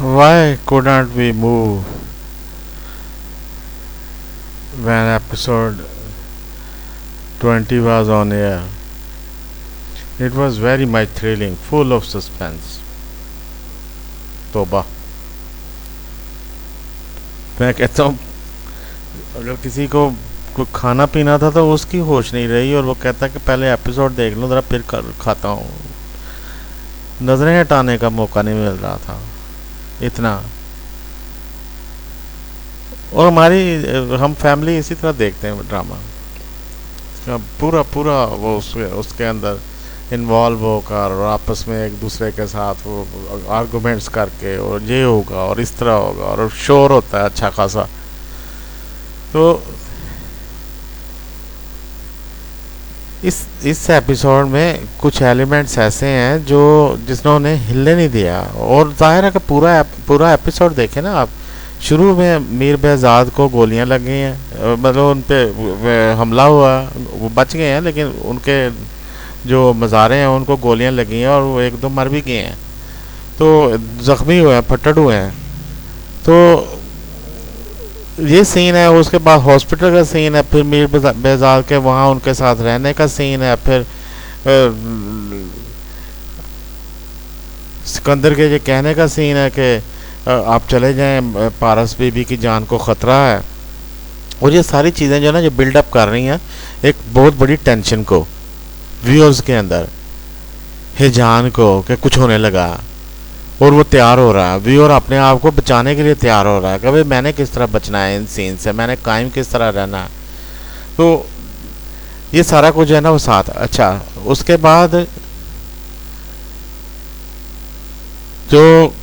Why couldn't we move when episode 20 was on air? It was very much thrilling, full of suspense. तोबा। मैं कहता हूँ अगर किसी को खाना पीना था तो उसकी होश नहीं रही और वो कहता कि पहले एपिसोड देख लूँ ज़रा फिर खाता हूँ। नज़रें हटाने का मौका नहीं मिल रहा था इतना। और हम फैमिली इसी तरह देखते हैं ड्रामा। पूरा पूरा वो उसके अंदर इन्वॉल्व होकर और आपस में एक दूसरे के साथ वो आर्गुमेंट्स करके और ये होगा और इस तरह होगा और शोर होता है अच्छा खासा। तो इस एपिसोड में कुछ एलिमेंट्स ऐसे हैं जो जिन्होंने हिलने नहीं दिया। और जाहिर है कि पूरा एपिसोड देखें ना आप, शुरू में मीर बेहजाद को गोलियां लग गई हैं, मतलब उन पे हमला हुआ, वो बच गए हैं लेकिन उनके जो मज़ारे हैं उनको गोलियां लगी हैं और वो एक दो मर भी गए हैं, तो ज़ख्मी हुए हैं, फटड़ हुए हैं। तो ये सीन है। उसके बाद हॉस्पिटल का सीन है, फिर मीर बेहजाद के वहाँ उनके साथ रहने का सीन है, फिर सिकंदर के ये कहने का सीन है कि आप चले जाएं, पारस बीबी की जान को ख़तरा है। और ये सारी चीज़ें जो ना जो बिल्डअप कर रही हैं एक बहुत बड़ी टेंशन को व्यूअर्स के अंदर, हिजान को कि कुछ होने लगा और वो तैयार हो रहा है। व्यूअर अपने आप को बचाने के लिए तैयार हो रहा है कि भाई मैंने किस तरह बचना है इन सीन से, मैंने कायम किस तरह रहना है। तो ये सारा कुछ है ना वो साथ। अच्छा, उसके बाद जो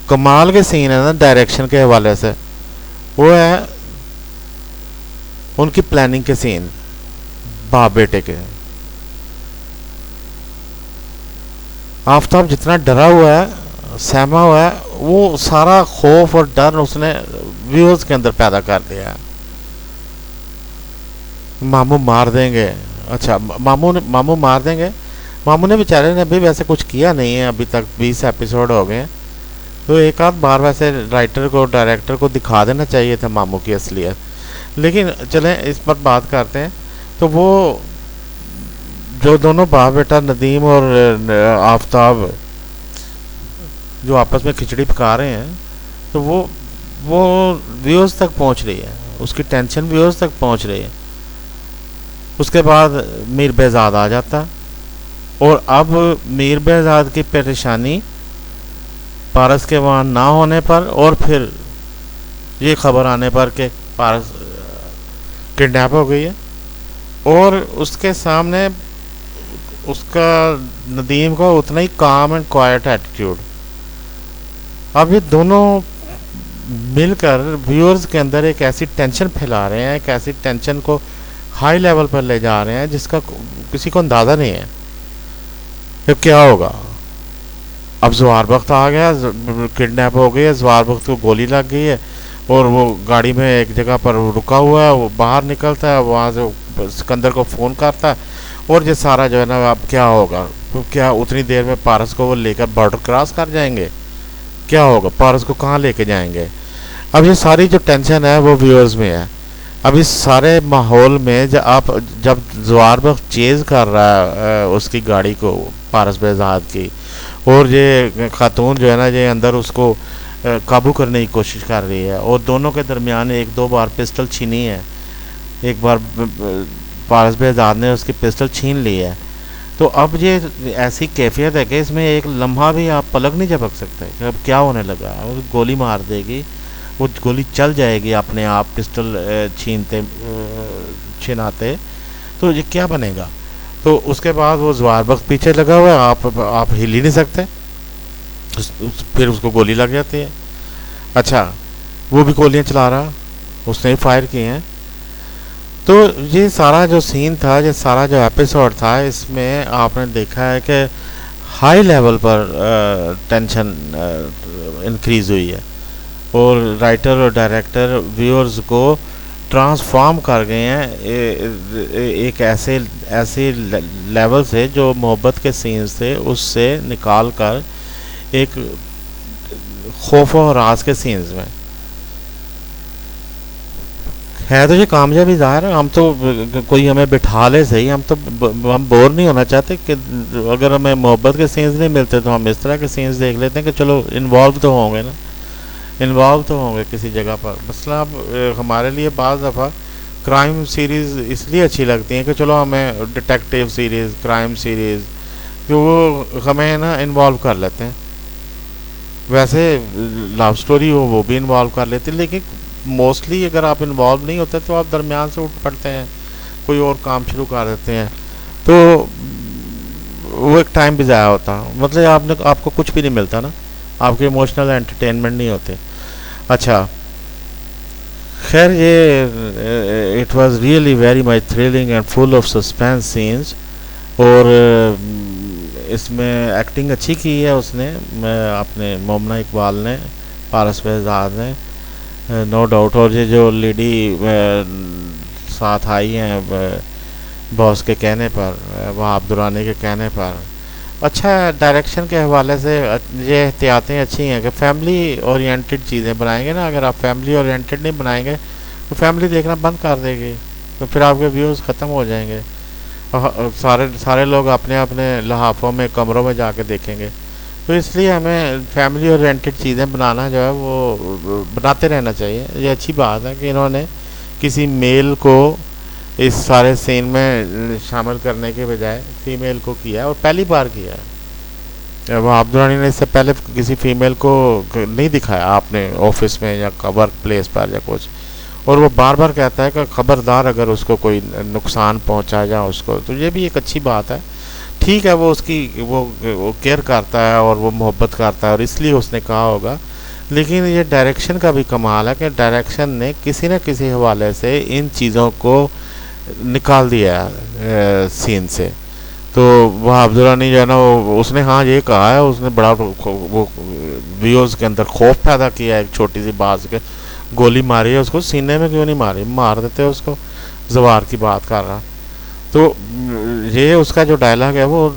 कमाल के सीन है ना डायरेक्शन के हवाले से, वो है उनकी प्लानिंग के सीन बाप बेटे के। आफताब जितना डरा हुआ है, सहमा हुआ है, वो सारा खौफ और डर उसने व्यूअर्स के अंदर पैदा कर दिया। मामू मार देंगे। अच्छा, मामू मार देंगे। मामू ने बेचारे ने भी वैसे कुछ किया नहीं है अभी तक, 20 एपिसोड हो गए। तो एक आध बार वैसे राइटर को डायरेक्टर को दिखा देना चाहिए था मामू की असलियत। लेकिन चलें इस पर बात करते हैं। तो वो जो दोनों बाप बेटा नदीम और आफताब जो आपस में खिचड़ी पका रहे हैं, तो वो व्यूअर्स तक पहुंच रही है, उसकी टेंशन व्यूअर्स तक पहुंच रही है। उसके बाद मीर बेहजाद आ जाता और अब मीर बेहजाद की परेशानी पारस के वहाँ ना होने पर और फिर ये खबर आने पर कि पारस किडनैप हो गई है और उसके सामने उसका नदीम का उतना ही काम एंड क्वाइट एटीट्यूड। अब ये दोनों मिलकर व्यूअर्स के अंदर एक ऐसी टेंशन फैला रहे हैं, एक ऐसी टेंशन को हाई लेवल पर ले जा रहे हैं जिसका किसी को अंदाज़ा नहीं है कि क्या होगा। अब जवार बख्त आ गया, किडनैप हो गई है, जवार बख्त को गोली लग गई है और वो गाड़ी में एक जगह पर रुका हुआ है। वो बाहर निकलता है, वहाँ से सिकंदर को फ़ोन करता है और ये सारा जो है ना अब क्या होगा। तो क्या उतनी देर में पारस को वो लेकर बॉर्डर क्रॉस कर जाएंगे? क्या होगा, पारस को कहाँ लेके जाएंगे? अब ये सारी जो टेंशन है वो व्यूअर्स में है। अब इस सारे माहौल में जब जवार बख्त चेज़ कर रहा है उसकी गाड़ी को, पारस बेहजाद की, और ये खातून जो है ना ये अंदर उसको काबू करने की कोशिश कर रही है और दोनों के दरमियान एक दो बार पिस्टल छीनी है। एक बार पारस बेहजाद ने उसकी पिस्टल छीन ली है। तो अब ये ऐसी कैफियत है कि इसमें एक लम्हा भी आप पलक नहीं झपक सकते कि अब क्या होने लगा। वो गोली मार देगी, वो गोली चल जाएगी अपने आप पिस्टल छिनाते, तो ये क्या बनेगा। तो उसके बाद वो जवार बख्त पीछे लगा हुआ है, आप हिल ही नहीं सकते। फिर उसको गोली लग जाती है। अच्छा, वो भी गोलियां चला रहा, उसने भी फायर किए हैं। तो ये सारा जो सीन था, ये सारा जो एपिसोड था, इसमें आपने देखा है कि हाई लेवल पर टेंशन इंक्रीज़ हुई है और राइटर और डायरेक्टर व्यूअर्स को ट्रांसफॉर्म कर गए हैं एक ऐसे लेवल से जो मोहब्बत के सीन्स थे उससे निकाल कर एक खौफ और राज के सीन्स में है। तो ये कामयाबी ज़ाहिर है, हम तो कोई हमें बिठा ले सही, हम तो हम बोर नहीं होना चाहते कि अगर हमें मोहब्बत के सीन्स नहीं मिलते तो हम इस तरह के सीन्स देख लेते हैं कि चलो इन्वॉल्व तो होंगे ना, इन्वॉल्व तो होंगे किसी जगह पर। मसला हमारे लिए बाज़ दफ़ा क्राइम सीरीज़ इसलिए अच्छी लगती हैं कि चलो हमें डिटेक्टिव सीरीज़, क्राइम सीरीज़ कि वो हमें ना इन्वॉल्व कर लेते हैं। वैसे लव स्टोरी हो वो भी इन्वॉल्व कर लेते हैं, लेकिन मोस्टली अगर आप इन्वॉल्व नहीं होते तो आप दरमियान से उठ पड़ते हैं, कोई और काम शुरू कर देते हैं, तो वो एक टाइम भी ज़ाया होता। मतलब आपको कुछ भी नहीं मिलता ना, आपके इमोशनल एंटरटेनमेंट नहीं होते। अच्छा, खैर ये it was really very much thrilling and full of suspense scenes. और इसमें एक्टिंग अच्छी की है उसने, अपने मोमना इकबाल ने, पारस बेहजाद ने, नो डाउट। और ये जो लेडी साथ आई हैं बॉस के कहने पर, वहाब दुरानी के कहने पर, अच्छा डायरेक्शन के हवाले से ये एहतियातें अच्छी हैं कि फैमिली ओरिएंटेड चीज़ें बनाएंगे ना। अगर आप फैमिली ओरिएंटेड नहीं बनाएंगे तो फैमिली देखना बंद कर देगी, तो फिर आपके व्यूज़ ख़त्म हो जाएंगे और सारे लोग अपने अपने लहाफों में, कमरों में जाके देखेंगे। तो इसलिए हमें फैमिली ओरिएंटेड चीज़ें बनाना जो है वो बनाते रहना चाहिए। ये अच्छी बात है कि इन्होंने किसी मेल को इस सारे सीन में शामिल करने के बजाय फीमेल को किया है, और पहली बार किया है। वो अब्दुल ने इससे पहले किसी फीमेल को नहीं दिखाया आपने ऑफिस में या वर्क प्लेस पर या कुछ। और वो बार बार कहता है कि ख़बरदार अगर उसको कोई नुकसान पहुंचा जाए उसको, तो ये भी एक अच्छी बात है। ठीक है, वो उसकी वो केयर करता है और वो मोहब्बत करता है और इसलिए उसने कहा होगा। लेकिन ये डायरेक्शन का भी कमाल है कि डायरेक्शन ने किसी न किसी हवाले से इन चीज़ों को निकाल दिया सीन से। तो वह अब्दुल्लानी जो है ना, उसने हाँ ये कहा है, उसने बड़ा वो व्यूअर्स के अंदर खौफ पैदा किया है। एक छोटी सी बात के गोली मारी है उसको, सीने में क्यों नहीं मारी, मार देते उसको, जवार की बात कर रहा। तो ये उसका जो डायलॉग है वो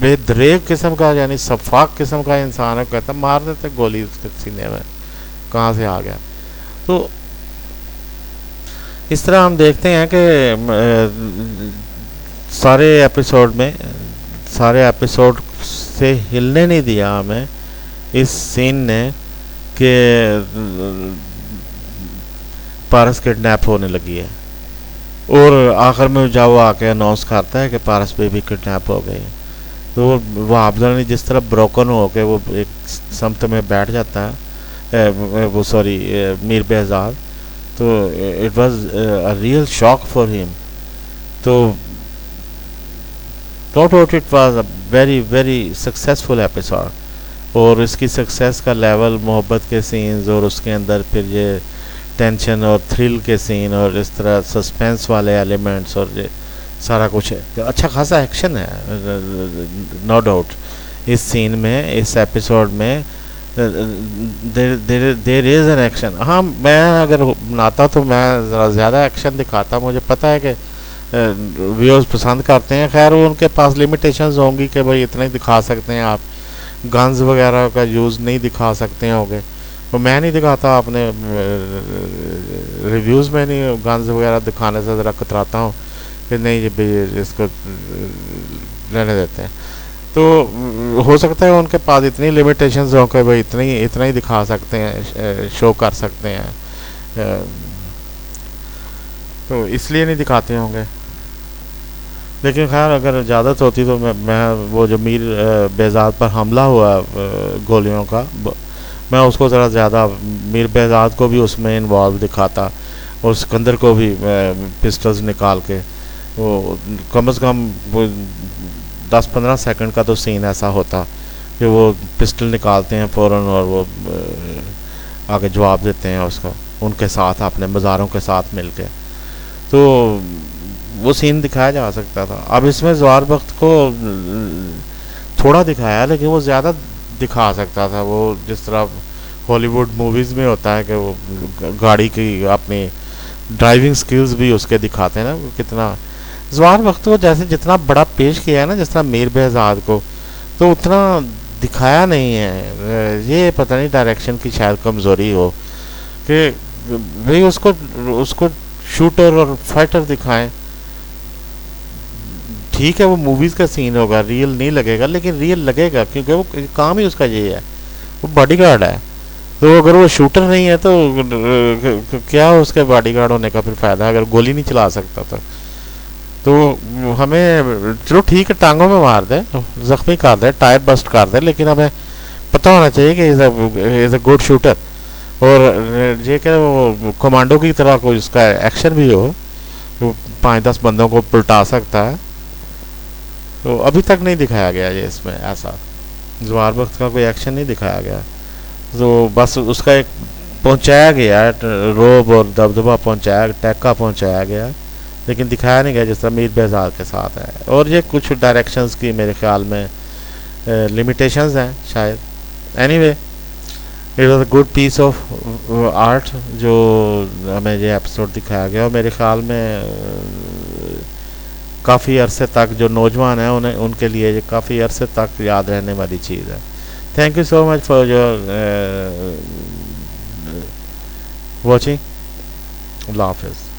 बेदरेक किस्म का, यानी सफाक किस्म का इंसान है, कहता मार देते गोली उसके सीने में, कहाँ से आ गया। तो इस तरह हम देखते हैं कि सारे एपिसोड से हिलने नहीं दिया हमें इस सीन ने कि पारस किडनैप होने लगी है। और आखिर में जब वो आके अनाउंस करता है कि पारस बेबी किडनैप हो गई, तो वो अब्दुल्ला ने जिस तरह ब्रोकन हो के वो एक समत में बैठ जाता है, वो सॉरी मीर बेहजाद, तो it was a real shock for him. तो no doubt it was a very very successful episode. और इसकी सक्सेस का लेवल, मोहब्बत के सीन्स और उसके अंदर फिर ये टेंशन और थ्रिल के सीन और इस तरह सस्पेंस वाले एलिमेंट्स और ये सारा कुछ है, अच्छा खासा एक्शन है नो डाउट इस सीन में, इस एपिसोड में देर इज़ एन एक्शन। हाँ, मैं अगर बनाता तो मैं ज़रा ज़्यादा एक्शन दिखाता, मुझे पता है कि व्यूअर्स पसंद करते हैं। खैर उनके पास लिमिटेशंस होंगी कि भाई इतना ही दिखा सकते हैं आप, गन्स वगैरह का यूज़ नहीं दिखा सकते होंगे, तो मैं नहीं दिखाता। अपने रिव्यूज़ में नहीं गन्स वगैरह दिखाने से ज़रा कतराता हूँ कि नहीं ये इसको रहने देते हैं। तो हो सकता है उनके पास इतनी लिमिटेशंस हो कि भाई इतना ही दिखा सकते हैं, शो कर सकते हैं, तो इसलिए नहीं दिखाते होंगे। लेकिन खैर अगर इजाज़त होती तो मैं वो जो मीर बेहजाद पर हमला हुआ गोलियों का, मैं उसको ज़रा ज़्यादा, मीर बेहजाद को भी उसमें इन्वॉल्व दिखाता और सिकंदर को भी पिस्टल्स निकाल के, वो कम से कम 10-15 सेकंड का तो सीन ऐसा होता कि वो पिस्टल निकालते हैं फ़ौरन और वो आगे जवाब देते हैं उसको, उनके साथ अपने मज़ारों के साथ मिलके। तो वो सीन दिखाया जा सकता था। अब इसमें ज़वार बख्त को थोड़ा दिखाया, लेकिन वो ज़्यादा दिखा सकता था। वो जिस तरह हॉलीवुड मूवीज़ में होता है कि वो गाड़ी की अपनी ड्राइविंग स्किल्स भी उसके दिखाते हैं ना, वो कितना ज़वार वक्त को जैसे जितना बड़ा पेश किया है ना, जिस तरह मीर बेहजाद को, तो उतना दिखाया नहीं है। ये पता नहीं डायरेक्शन की शायद कमज़ोरी हो कि भाई उसको उसको शूटर और फाइटर दिखाएं। ठीक है वो मूवीज़ का सीन होगा, रियल नहीं लगेगा, लेकिन रियल लगेगा क्योंकि वो काम ही उसका ये है, वो बॉडीगार्ड है। तो अगर वो शूटर नहीं है तो क्या उसके बॉडीगार्ड होने का फिर फ़ायदा, अगर गोली नहीं चला सकता तो हमें चलो ठीक है टांगों में मार दे, जख्मी कर दे, टायर बस्ट कर दे, लेकिन हमें पता होना चाहिए कि इज़ अ गुड शूटर। और ये क्या वो कमांडो की तरह कोई उसका एक्शन भी हो, वो 5-10 बंदों को पलटा सकता है। तो अभी तक नहीं दिखाया गया ये इसमें ऐसा, जवार बख्त का कोई एक्शन नहीं दिखाया गया। तो बस उसका एक पहुंचाया गया रोब और दबदबा पहुंचाया, टैक्का पहुंचाया गया, लेकिन दिखाया नहीं गया जिस तरह मीर बेजार के साथ है। और ये कुछ डायरेक्शंस की मेरे ख्याल में लिमिटेशंस हैं शायद। Anyway it was a good piece of art जो हमें ये एपिसोड दिखाया गया, और मेरे ख्याल में काफ़ी अरसे तक जो नौजवान हैं उन्हें उनके लिए ये काफ़ी अरसे तक याद रहने वाली चीज़ है। Thank you so much for your watching. अल्लाह हाफिज़।